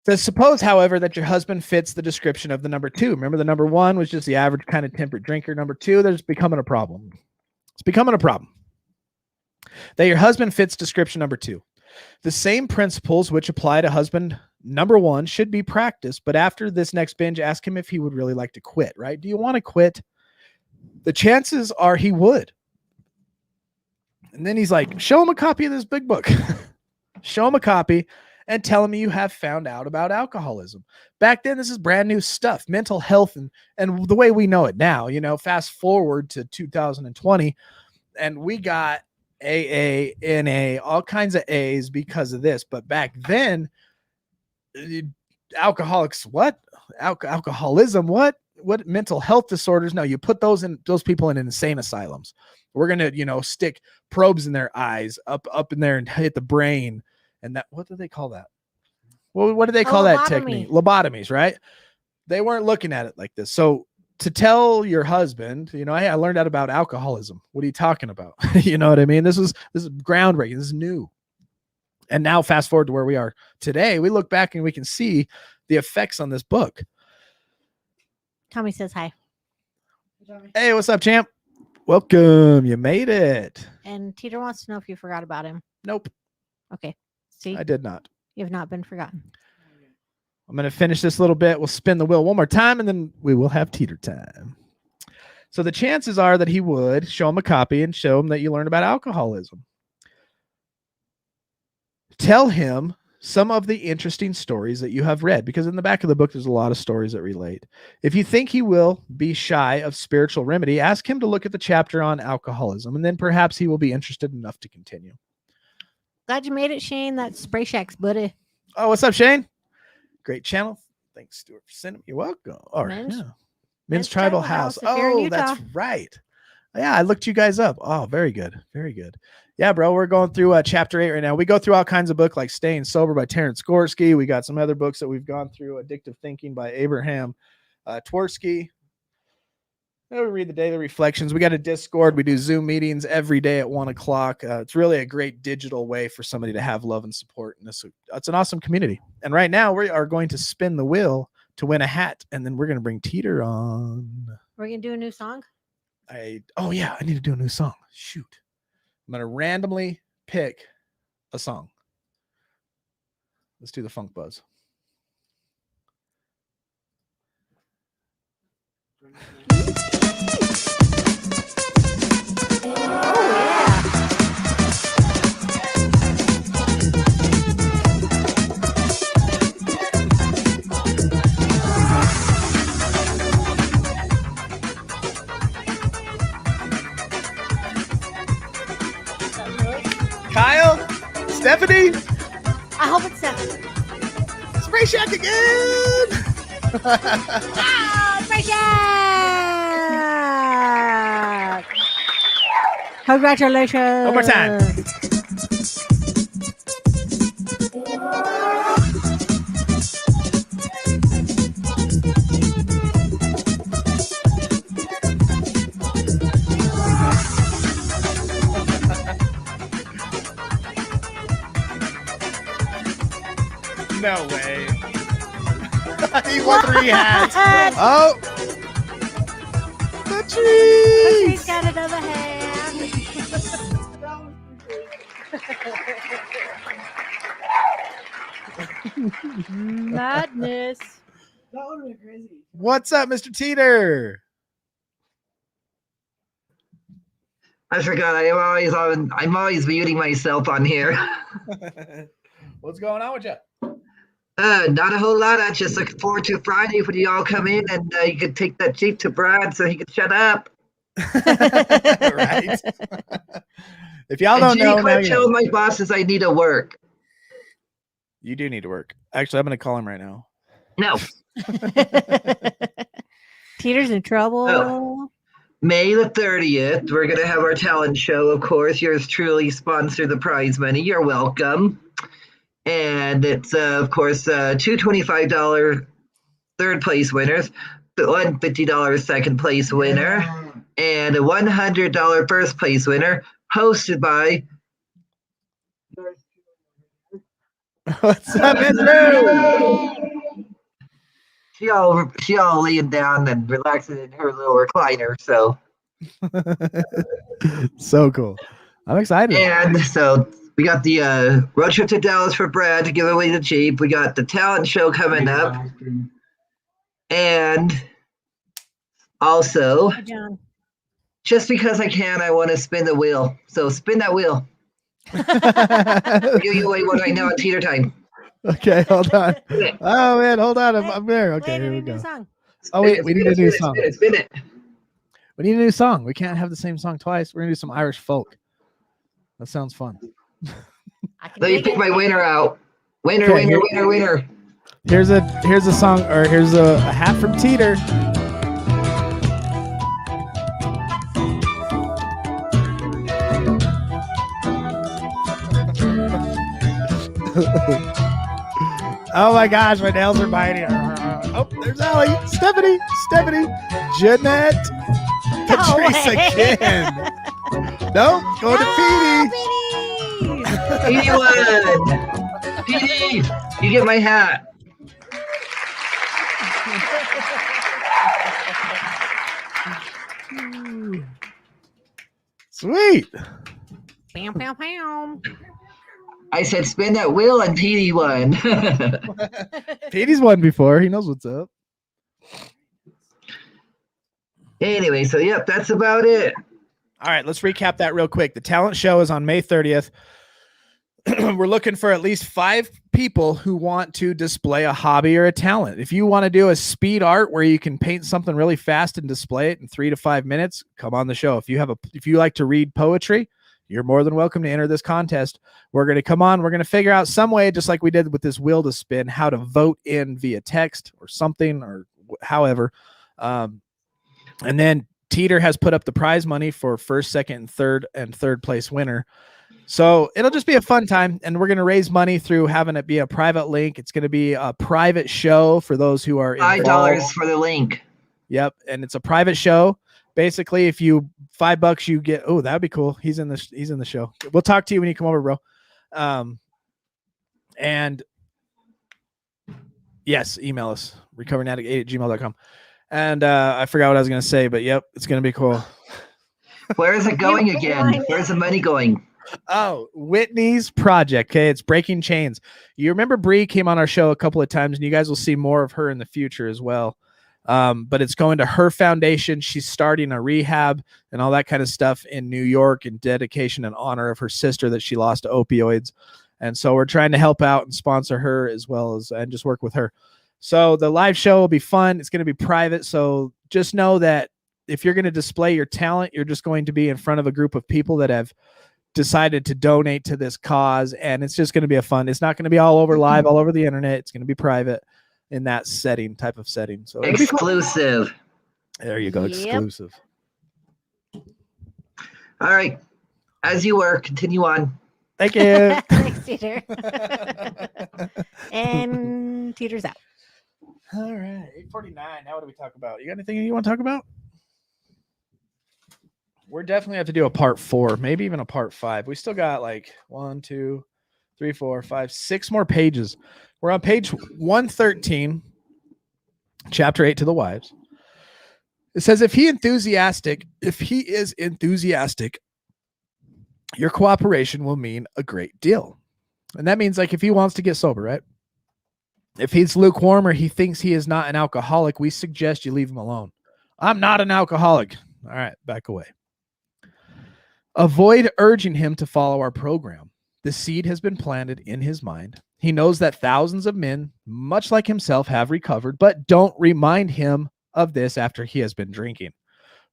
So suppose, however, that your husband fits the description of the number 2. Remember, the number 1 was just the average kind of temperate drinker. Number 2, there's becoming a problem. It's becoming a problem. That your husband fits description number 2. The same principles which apply to husband number 1 should be practiced, but after this next binge, ask him if he would really like to quit, right? Do you want to quit? The chances are he would. And then he's like, show him a copy of this big book. Show him a copy and tell him you have found out about alcoholism. Back then, this is brand new stuff, mental health and the way we know it now, fast forward to 2020, and we got AA, NA, all kinds of A's because of this. But back then, alcoholics, what? Alcoholism, what? What mental health disorders? No, you put those people in insane asylums. We're going to, stick probes in their eyes up in there and hit the brain. And that, what do they call that? Well, what do they call that technique? Lobotomies, right? They weren't looking at it like this. So to tell your husband, hey, I learned out about alcoholism. What are you talking about? You know what I mean? This is groundbreaking. This is new. And now fast forward to where we are today, we look back and we can see the effects on this book. Tommy says hi. Hey, what's up, champ? Welcome. You made it. And Teeter wants to know if you forgot about him. Nope. Okay. See, I did not. You have not been forgotten. I'm going to finish this little bit. We'll spin the wheel one more time, and then we will have Teeter time. So the chances are that he would show him a copy and show him that you learned about alcoholism. Tell him some of the interesting stories that you have read, because in the back of the book, there's a lot of stories that relate. If you think he will be shy of spiritual remedy, ask him to look at the chapter on alcoholism, and then perhaps he will be interested enough to continue. Glad you made it, Shane. That's Spray Shacks, buddy. Oh, what's up, Shane? Great channel. Thanks, Stuart, for sending me. You're welcome. Or, Men's Tribal House. Oh, that's right. Yeah, I looked you guys up. Oh, very good. Very good. Yeah, bro, we're going through chapter 8 right now. We go through all kinds of books like Staying Sober by Terrence Gorski. We got some other books that we've gone through. Addictive Thinking by Abraham Tversky. We read the daily reflections. We got a Discord. We do Zoom meetings every day at 1:00. It's really a great digital way for somebody to have love and support. And it's an awesome community. And right now we are going to spin the wheel to win a hat. And then we're going to bring Teeter on. We're going to do a new song? I need to do a new song. Shoot. I'm going to randomly pick a song. Let's do the Funk Buzz. Kyle? Stephanie? I hope it's Stephanie. Spray Shack again! Spray Shack! Congratulations! One more time. No way. He won 3 hats. Oh. Patrice got another hat. Madness. What's up, Mr. Teeter? I forgot. I'm always muting myself on here. What's going on with you? Not a whole lot. I just looking forward to Friday when you all come in and you can take that Jeep to Brad so he can shut up. Right. If y'all don't know, now quit you telling know. my bosses I need to work. You do need to work. Actually, I'm going to call him right now. No. Teeter's in trouble. Oh. May the 30th, we're going to have our talent show, of course. Yours truly sponsor the prize money. You're welcome. And it's, of course, two $25 third place winners, one $50 second place winner, and a $100 first place winner, hosted by... What's up, Andrew? She all laying down and relaxing in her little recliner, so... So cool. I'm excited. And so we got the road trip to Dallas for Brad to give away the Jeep. We got the talent show coming up. And also, Hi, John. just because I can, I want to spin the wheel. So spin that wheel. I'll give you away one right now at Teeter time. Okay, hold on. Oh, man, hold on. I'm there. Okay, Wait, I here we need a new go. song. Oh, wait, we need a new song. Spin it. We need a new song. We can't have the same song twice. We're going to do some Irish folk. That sounds fun. I can Let me dig pick it. my winner out. Winner. Here's a song, or here's a hat from Teeter. Oh my gosh, my nails are biting. Oh, there's Allie, Stephanie, Jeanette, Patrice again. Nope, go to Petey. Petey won. Petey, you get my hat. Sweet. Bam, bam, bam. I said spin that wheel and Petey won. Petey's won before. He knows what's up. Anyway, so yep, that's about it. All right, let's recap that real quick. The talent show is on May 30th. We're looking for at least 5 people who want to display a hobby or a talent. If you want to do a speed art where you can paint something really fast and display it in 3 to 5 minutes, come on the show. If you like to read poetry, you're more than welcome to enter this contest. We're going to come on. We're going to figure out some way, just like we did with this wheel to spin, how to vote in via text or something or however. And then Teeter has put up the prize money for first, second, and third place winner. So it'll just be a fun time, and we're going to raise money through having it be a private link. It's going to be a private show for those who are $5 involved. for the link. Yep, and it's a private show. Basically, if you $5, you get. Oh, that'd be cool. He's in the show. We'll talk to you when you come over, bro. And yes, email us recoveringaddict8@gmail.com. And I forgot what I was going to say, but yep, it's going to be cool. Where is it going again? Where's the money going? Oh, Whitney's project. Okay, it's Breaking Chains. You remember Bree came on our show a couple of times, and you guys will see more of her in the future as well. But it's going to her foundation. She's starting a rehab and all that kind of stuff in New York in dedication and honor of her sister that she lost to opioids. And so we're trying to help out and sponsor her as well as and just work with her. So the live show will be fun. It's going to be private. So just know that if you're going to display your talent, you're just going to be in front of a group of people that have decided to donate to this cause. And it's just going to be a fun. It's not going to be all over live, all over the internet. It's going to be private in that type of setting. So exclusive. Cool. There you go. Yep. Exclusive. All right. As you were, continue on. Thank you. Thanks, Teeter. And Teeter's out. All right. 8:49. Now what do we talk about? You got anything you want to talk about? We're definitely have to do a part 4, maybe even a part 5. We still got like 1, 2, 3, 4, 5, 6 more pages. We're on page 113, chapter 8 to the wives. It says, if he is enthusiastic, your cooperation will mean a great deal. And that means like if he wants to get sober, right? If he's lukewarm or he thinks he is not an alcoholic, we suggest you leave him alone. I'm not an alcoholic. All right, back away. Avoid urging him to follow our program. The seed has been planted in his mind. He knows that thousands of men, much like himself, have recovered, but don't remind him of this after he has been drinking.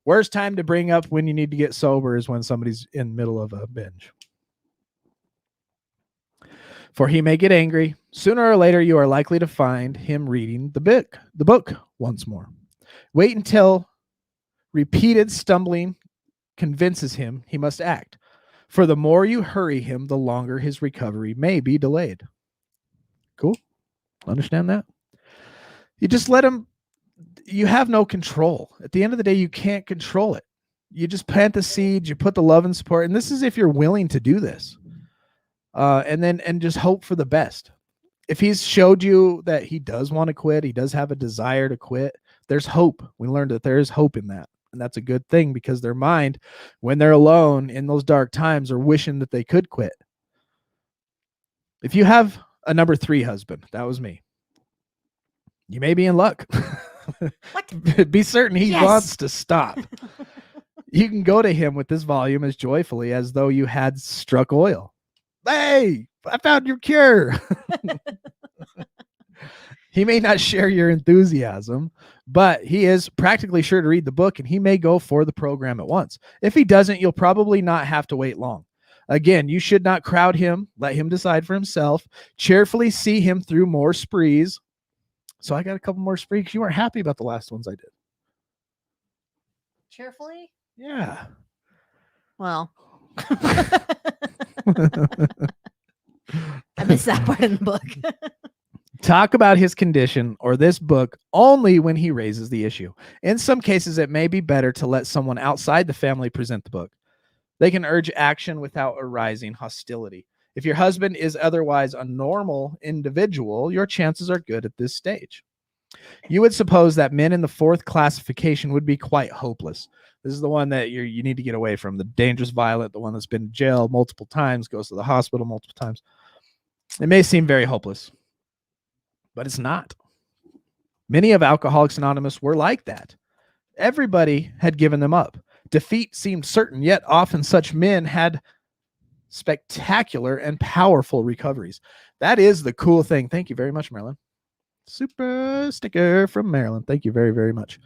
Worst time to bring up when you need to get sober is when somebody's in the middle of a binge. For he may get angry. Sooner or later, you are likely to find him reading the book once more. Wait until repeated stumbling convinces him he must act. For the more you hurry him, the longer his recovery may be delayed. Cool? Understand that? You just let him. You have no control. At the end of the day, you can't control it. You just plant the seeds, you put the love and support, and this is if you're willing to do this. And just hope for the best. If he's showed you that he does want to quit, he does have a desire to quit, there's hope. We learned that there is hope in that. And that's a good thing because their mind, when they're alone in those dark times, are wishing that they could quit. If you have a number 3 husband, that was me, you may be in luck. What? Be certain he Yes. wants to stop. You can go to him with this volume as joyfully as though you had struck oil. Hey, I found your cure. He may not share your enthusiasm, but he is practically sure to read the book, and he may go for the program at once. If he doesn't, you'll probably not have to wait long. Again, you should not crowd him. Let him decide for himself. Cheerfully see him through more sprees. So I got a couple more sprees. You weren't happy about the last ones I did. Cheerfully? Yeah. Well, I missed that part in the book. Talk about his condition or this book only when he raises the issue. In some cases, it may be better to let someone outside the family present the book. They can urge action without arising hostility. If your husband is otherwise a normal individual, your chances are good at this stage. You would suppose that men in the 4th classification would be quite hopeless. This is the one that you need to get away from. The dangerous, violent, the one that's been in jail multiple times, goes to the hospital multiple times. It may seem very hopeless, but it's not. Many of Alcoholics Anonymous were like that. Everybody had given them up. Defeat seemed certain, yet often such men had spectacular and powerful recoveries. That is the cool thing. Thank you very much, Marilyn. Super sticker from Maryland. Thank you very, very much.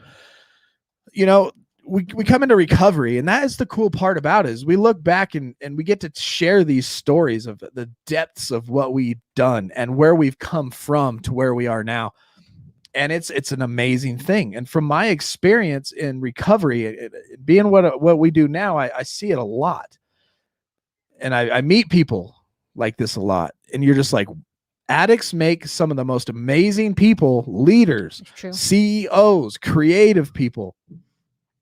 You know, we come into recovery, and that is the cool part about it, is we look back and we get to share these stories of the depths of what we've done and where we've come from to where we are now. And it's an amazing thing. And from my experience in recovery, being what we do now, I see it a lot. And I meet people like this a lot. And you're just like, addicts make some of the most amazing people, leaders, CEOs, creative people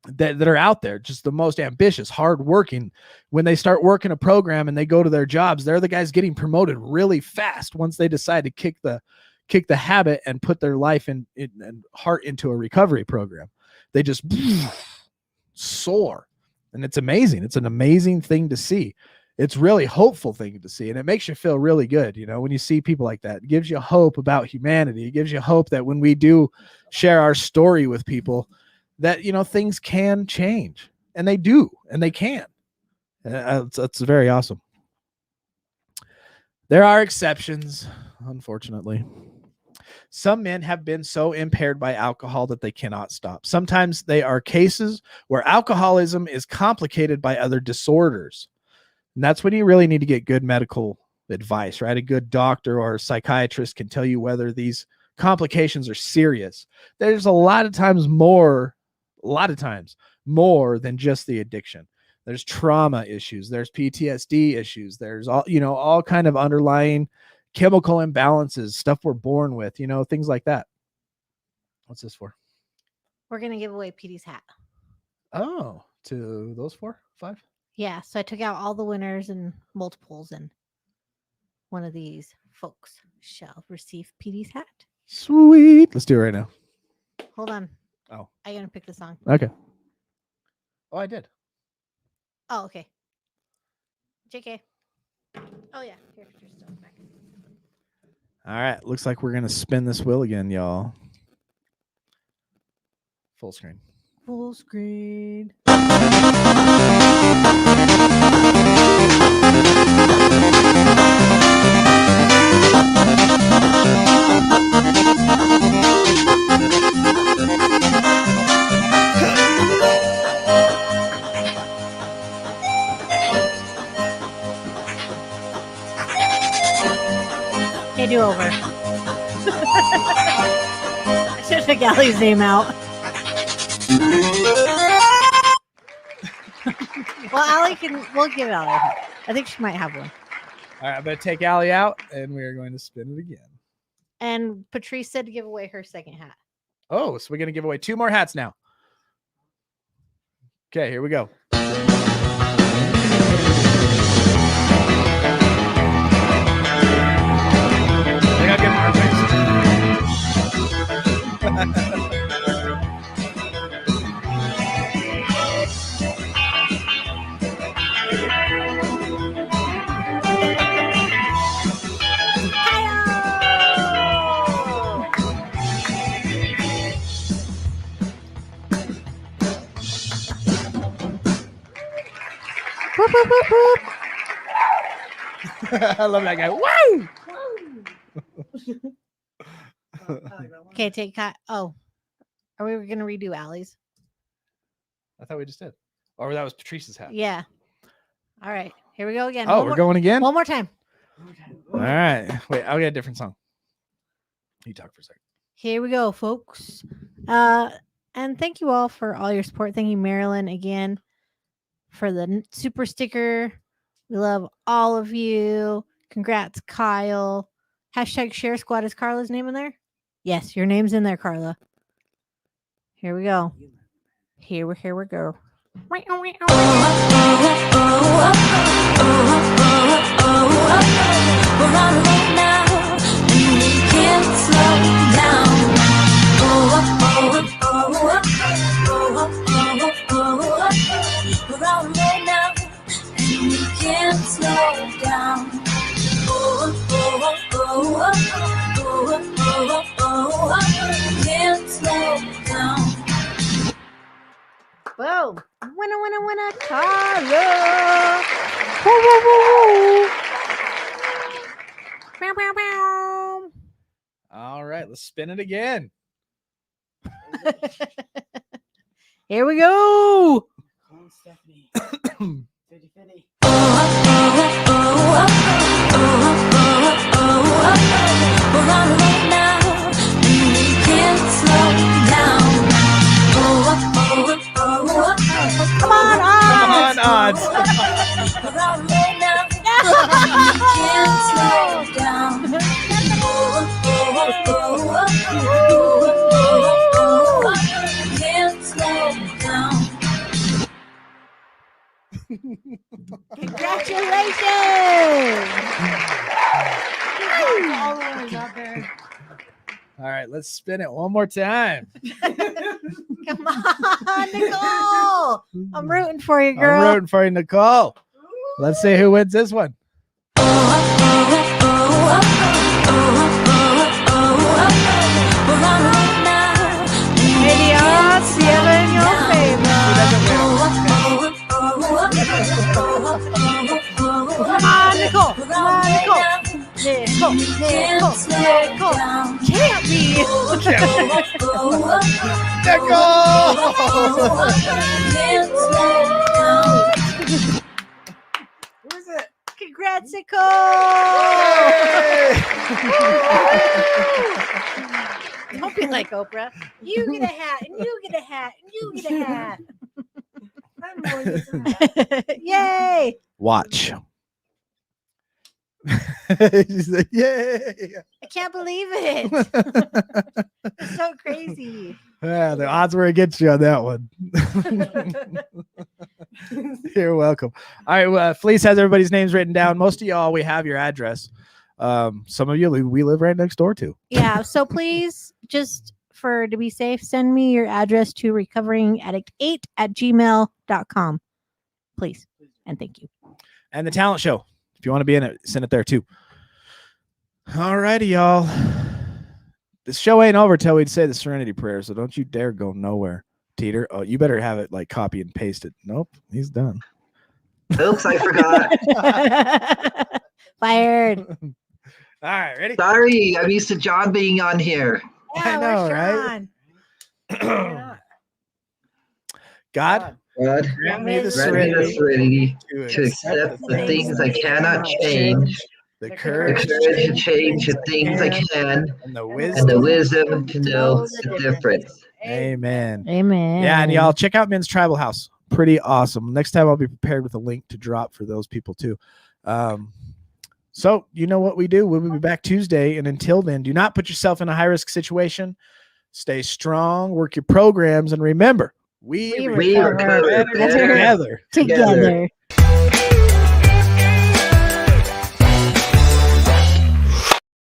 that are out there, just the most ambitious, hardworking. When they start working a program and they go to their jobs, they're the guys getting promoted really fast once they decide to kick the habit and put their life and heart into a recovery program. They just soar, and it's amazing. It's an amazing thing to see. It's really hopeful thing to see, and it makes you feel really good. You know, when you see people like that, it gives you hope about humanity. It gives you hope that when we do share our story with people, that, you know, things can change, and they do, and they can. It's very awesome. There are exceptions, unfortunately. Some men have been so impaired by alcohol that they cannot stop. Sometimes they are cases where alcoholism is complicated by other disorders. And that's when you really need to get good medical advice, right? A good doctor or a psychiatrist can tell you whether these complications are serious. There's a lot of times more than just the addiction. There's trauma issues. There's PTSD issues. There's all kind of underlying chemical imbalances, stuff we're born with, things like that. What's this for? We're going to give away Petey's hat. Oh, to those 4, 5? Yeah, so I took out all the winners and multiples, and one of these folks shall receive Petey's hat. Sweet. Let's do it right now. Hold on. Oh. I gotta pick the song. Okay. Oh, I did. Oh, okay. JK. Oh, yeah. Here's still back. All right. Looks like we're going to spin this wheel again, y'all. Full screen. Full screen. Okay, do over. I should have took Allie's name out. Well, Allie we'll give Allie a hat. I think she might have one. All right. I'm going to take Allie out and we are going to spin it again. And Patrice said to give away her second hat. Oh, so we're going to give away 2 more hats now. Okay, here we go. I gotta get Whoop, whoop, whoop, whoop. I love that guy. Woo! Okay, take Kai. Oh, are we going to redo Allie's? I thought we just did. Or that was Patrice's hat. Yeah. All right, here we go again. Oh, One we're more- going again? One more time. All right. Wait, I'll get a different song. You talk for a second. Here we go, folks. And thank you all for all your support. Thank you, Marilyn, again for the super sticker. We love all of you. Congrats, Kyle. Hashtag Share Squad. Is Carla's name in there? Yes, your name's in there, Carla. Here we go. Here we go. Whoa. Winner, Carla. Woo, woo, woo, woo. Bow, bow, bow. All right, let's spin it again. Here we go. Oh, Stephanie. 50-50. Come on, odds. Congratulations. All the winners out there. All right, let's spin it one more time. Come on, Nicole. I'm rooting for you, girl. I'm rooting for you, Nicole. Let's see who wins this one. May the odds be ever in your favor. Come on, Nicole. Come on, Nicole. Nicole. Can't be. Who's it? Congrats, Nicole. Don't be like Oprah. You get a hat, and you get a hat, and you get a hat. I'm going to get some hat. Yay! Watch. She's like, yay. I can't believe it. It's so crazy. Yeah, the odds were against you on that one. You're welcome. All right, well, Fleece has everybody's names written down. Most of y'all, we have your address. Some of you, we live right next door to. Yeah, so please, just to be safe, send me your address to recoveringaddict8@gmail.com. Please, and thank you. And the talent show. If you want to be in it, send it there too. All righty, y'all. This show ain't over till we'd say the Serenity Prayer, so don't you dare go nowhere, Teeter. Oh, you better have it like copy and paste it. Nope, he's done. Oops, I forgot. Fired. All right, ready? Sorry, I'm used to John being on here. I know, right? God, God, grant me the grant me the serenity serenity to to accept the things I cannot change, the the courage courage to change the things I can, and the and the wisdom. wisdom to know the difference. Amen. Amen. Yeah, and y'all check out Men's Tribal House. Pretty awesome. Next time I'll be prepared with a link to drop for those people too. So you know what we do. We'll be back Tuesday, and until then, do not put yourself in a high-risk situation. Stay strong, work your programs, and remember, we recover recover better better together. together.